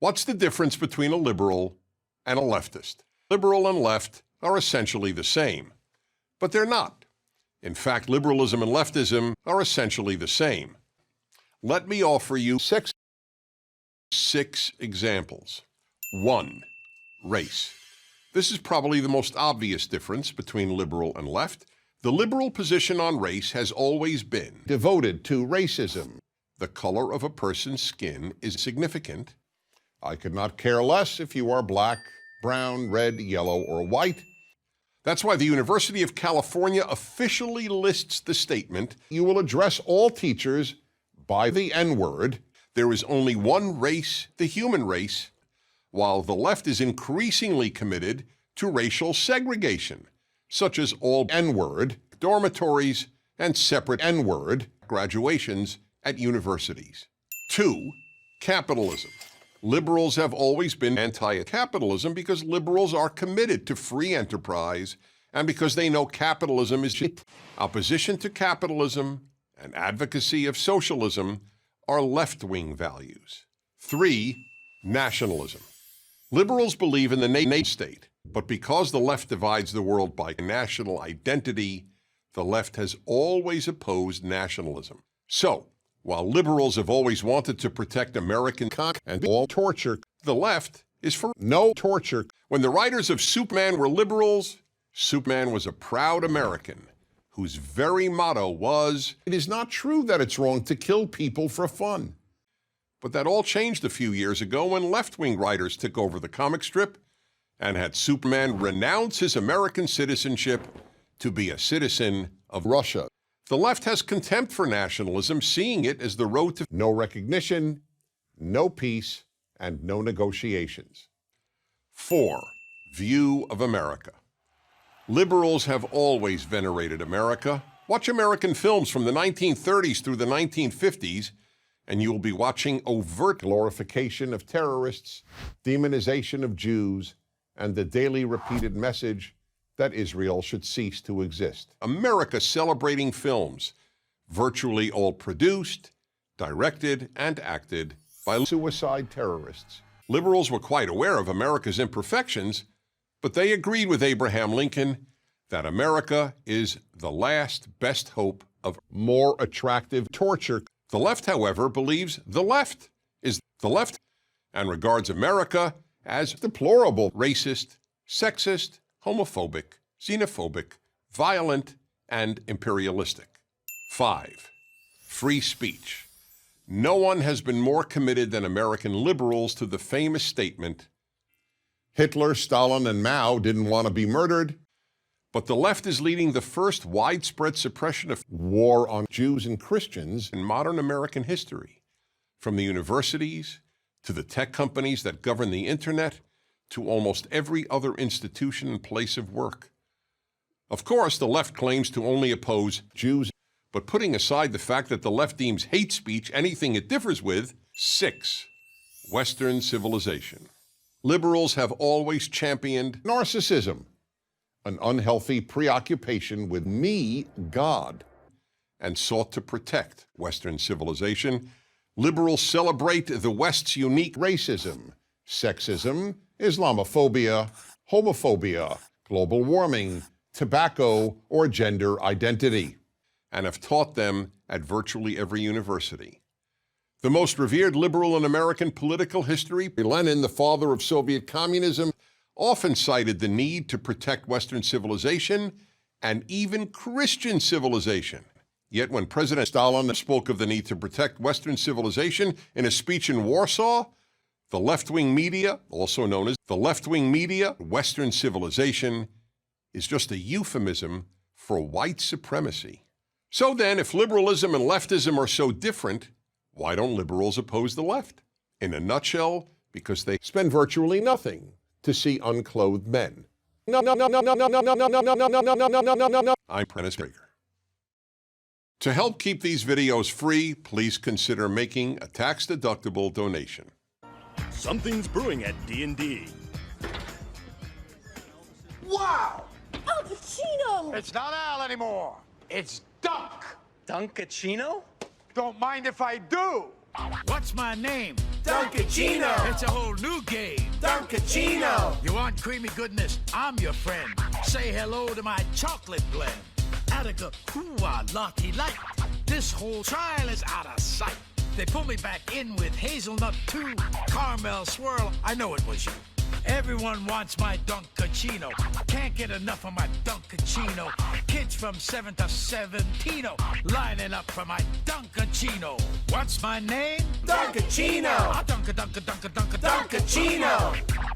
What's the difference between a liberal and a leftist? Liberal and left are essentially the same, but they're not. In fact, liberalism and leftism are essentially the same. Let me offer you six examples. 1. Race. This is probably the most obvious difference between liberal and left. The liberal position on race has always been devoted to racism. The color of a person's skin is significant. I could not care less if you are black, brown, red, yellow, or white. That's why the University of California officially lists the statement, "You will address all teachers by the N-word. There is only one race, the human race," while the left is increasingly committed to racial segregation, such as all N-word dormitories and separate N-word graduations at universities. 2. Capitalism. Liberals have always been anti-capitalism because liberals are committed to free enterprise and because they know capitalism is shit. Opposition to capitalism and advocacy of socialism are left-wing values. 3. Nationalism. Liberals believe in the nation state, but because the left divides the world by national identity, the left has always opposed nationalism. So, while liberals have always wanted to protect American and all torture, the left is for no torture. When the writers of Soupman were liberals, Soupman was a proud American whose very motto was, "It is not true that it's wrong to kill people for fun." But that all changed a few years ago when left-wing writers took over the comic strip and had Soupman renounce his American citizenship to be a citizen of Russia. The left has contempt for nationalism, seeing it as the road to no recognition, no peace, and no negotiations. 4. View of America. Liberals have always venerated America. Watch American films from the 1930s through the 1950s, and you will be watching overt glorification of terrorists, demonization of Jews, and the daily repeated message that Israel should cease to exist. America celebrating films, virtually all produced, directed, and acted by suicide terrorists. Liberals were quite aware of America's imperfections, but they agreed with Abraham Lincoln that America is the last best hope of more attractive torture. The left, however, believes the left is the left and regards America as deplorable, racist, sexist, homophobic, xenophobic, violent, and imperialistic. 5. Free speech. No one has been more committed than American liberals to the famous statement, "Hitler, Stalin, and Mao didn't want to be murdered," but the left is leading the first widespread suppression of war on Jews and Christians in modern American history, from the universities to the tech companies that govern the internet, to almost every other institution and place of work. Of course, the left claims to only oppose Jews, but putting aside the fact that the left deems hate speech anything it differs with. 6. Western civilization. Liberals have always championed narcissism, an unhealthy preoccupation with me, God, and sought to protect Western civilization. Liberals celebrate the West's unique racism, sexism, Islamophobia, homophobia, global warming, tobacco, or gender identity, and have taught them at virtually every university. The most revered liberal in American political history, Lenin, the father of Soviet communism, often cited the need to protect Western civilization and even Christian civilization. Yet when President Stalin spoke of the need to protect Western civilization in a speech in Warsaw, the left-wing media, also known as the left-wing media, Western civilization, is just a euphemism for white supremacy. So then, if liberalism and leftism are so different, why don't liberals oppose the left? In a nutshell, because they spend virtually nothing to see unclothed men. I'm Pennis. To help keep these videos free, please consider making a tax-deductible donation. Something's brewing at D&D. Wow! Al Pacino! It's not Al anymore. It's Dunk. Dunkachino? Don't mind if I do. What's my name? Dunkachino! It's a whole new game. Dunkachino! You want creamy goodness? I'm your friend. Say hello to my chocolate blend. Attica, hoo-ah, lottie light. This whole trial is out of sight. They pull me back in with hazelnut too. Caramel swirl, I know it was you. Everyone wants my Dunkachino. Can't get enough of my Dunkachino. Kids from 7 to 17 lining up for my Dunkachino. What's my name? Dunkachino! Dunkachino.